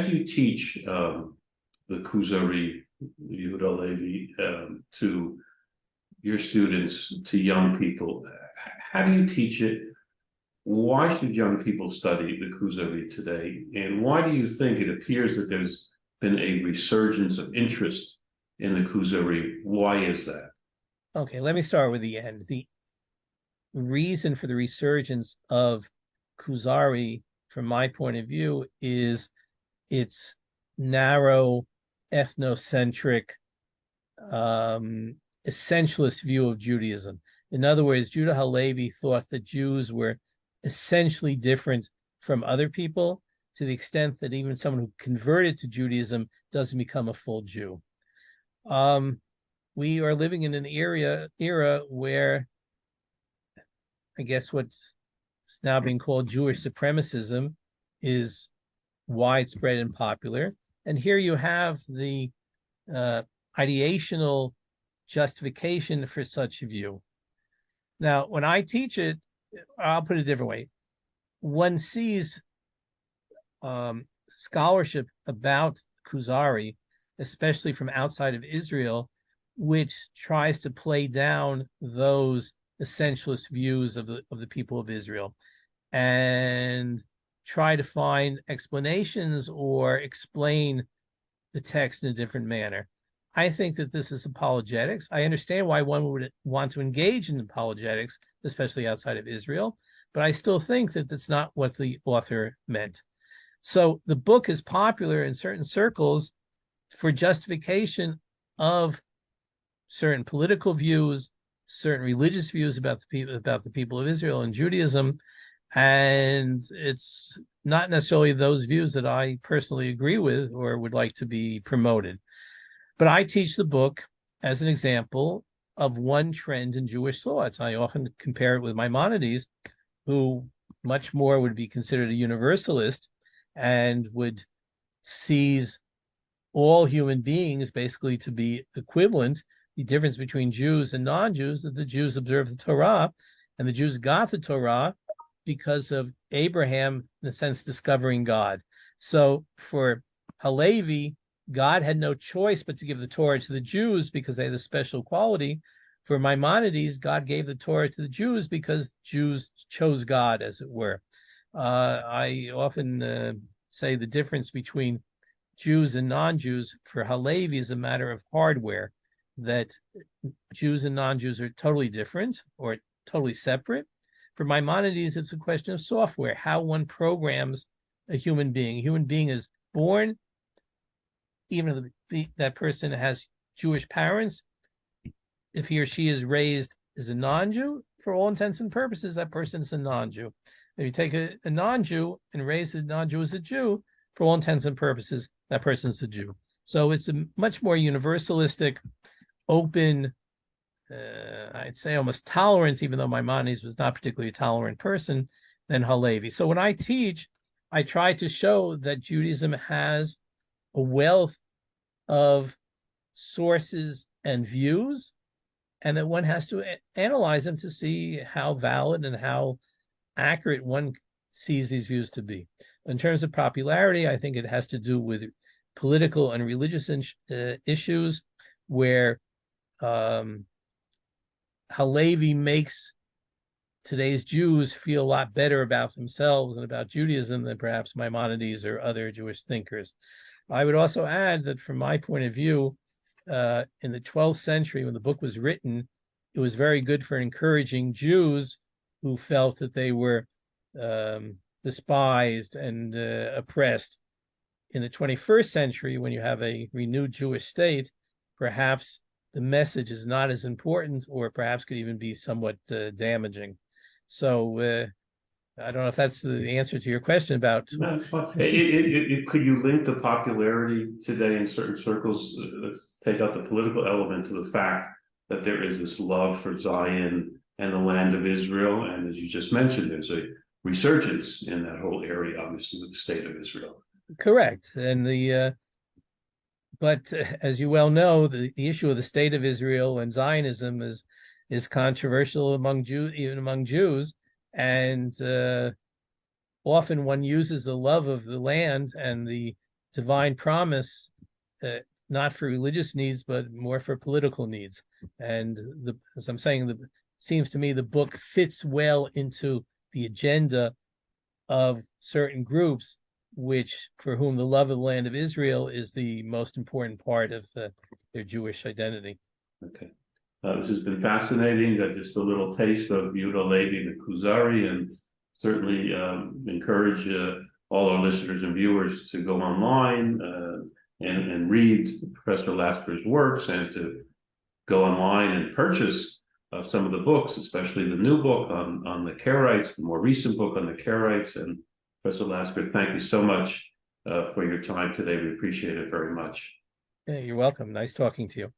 do you teach the Kuzari, Yehuda HaLevi, to your students, to young people? How do you teach it? Why should young people study the Kuzari today? And why do you think it appears that there's been a resurgence of interest in the Kuzari? Why is that? Okay, let me start with the end. The reason for the resurgence of Kuzari, from my point of view, is its narrow, ethnocentric, essentialist view of Judaism. In other words, Yehuda HaLevi thought that Jews were essentially different from other people, to the extent that even someone who converted to Judaism doesn't become a full Jew. We are living in an era where, I guess what's now being called Jewish supremacism is widespread and popular. And here you have the ideational justification for such a view. Now, when I teach it, I'll put it a different way. One sees scholarship about Kuzari, especially from outside of Israel, which tries to play down those essentialist views of the people of Israel and try to find explanations or explain the text in a different manner. I think that this is apologetics. I understand why one would want to engage in apologetics, especially outside of Israel, but I still think that that's not what the author meant. So the book is popular in certain circles for justification of certain political views, certain religious views about the people of Israel and Judaism, and it's not necessarily those views that I personally agree with or would like to be promoted. But I teach the book as an example of one trend in Jewish thoughts. I often compare it with Maimonides, who much more would be considered a universalist and would seize all human beings basically to be equivalent. The difference between Jews and non-Jews, that the Jews observe the Torah, and the Jews got the Torah because of Abraham, in a sense, discovering God. So for HaLevi, God had no choice but to give the Torah to the Jews because they had a special quality. For Maimonides, God gave the Torah to the Jews because Jews chose God, as it were. I often say the difference between Jews and non-Jews for HaLevi is a matter of hardware, that Jews and non-Jews are totally different or totally separate. For Maimonides, it's a question of software, how one programs a human being. A human being is born, even if that person has Jewish parents, if he or she is raised as a non-Jew, for all intents and purposes, that person is a non-Jew. If you take a non-Jew and raise a non-Jew as a Jew, for all intents and purposes, that person is a Jew. So it's a much more universalistic, open, I'd say almost tolerant, even though Maimonides was not particularly a tolerant person, than HaLevi. So when I teach, I try to show that Judaism has a wealth of sources and views, and that one has to analyze them to see how valid and how accurate one sees these views to be. In terms of popularity, I think it has to do with political and religious issues where HaLevi makes today's Jews feel a lot better about themselves and about Judaism than perhaps Maimonides or other Jewish thinkers. I would also add that from my point of view, in the 12th century, when the book was written, it was very good for encouraging Jews who felt that they were despised and oppressed. In the 21st century, when you have a renewed Jewish state, perhaps the message is not as important, or perhaps could even be somewhat damaging. So I don't know if that's the answer to your question about. No, could you link the popularity today in certain circles? Let's take out the political element to the fact that there is this love for Zion and the land of Israel, and as you just mentioned, there's a resurgence in that whole area, obviously, with the state of Israel. Correct, and but as you well know, the issue of the state of Israel and Zionism is controversial among Jews, even among Jews, and often one uses the love of the land and the divine promise, not for religious needs, but more for political needs. And as I'm saying, it seems to me the book fits well into the agenda of certain groups, for whom the love of the land of Israel is the most important part of their Jewish identity. Okay. This has been fascinating. Just a little taste of Yehuda HaLevi, the Kuzari, and certainly encourage all our listeners and viewers to go online and read Professor Lasker's works, and to go online and purchase some of the books, especially the new book on the Karaites, the more recent book on the Karaites. And Professor Lasker, thank you so much for your time today. We appreciate it very much. Yeah, you're welcome. Nice talking to you.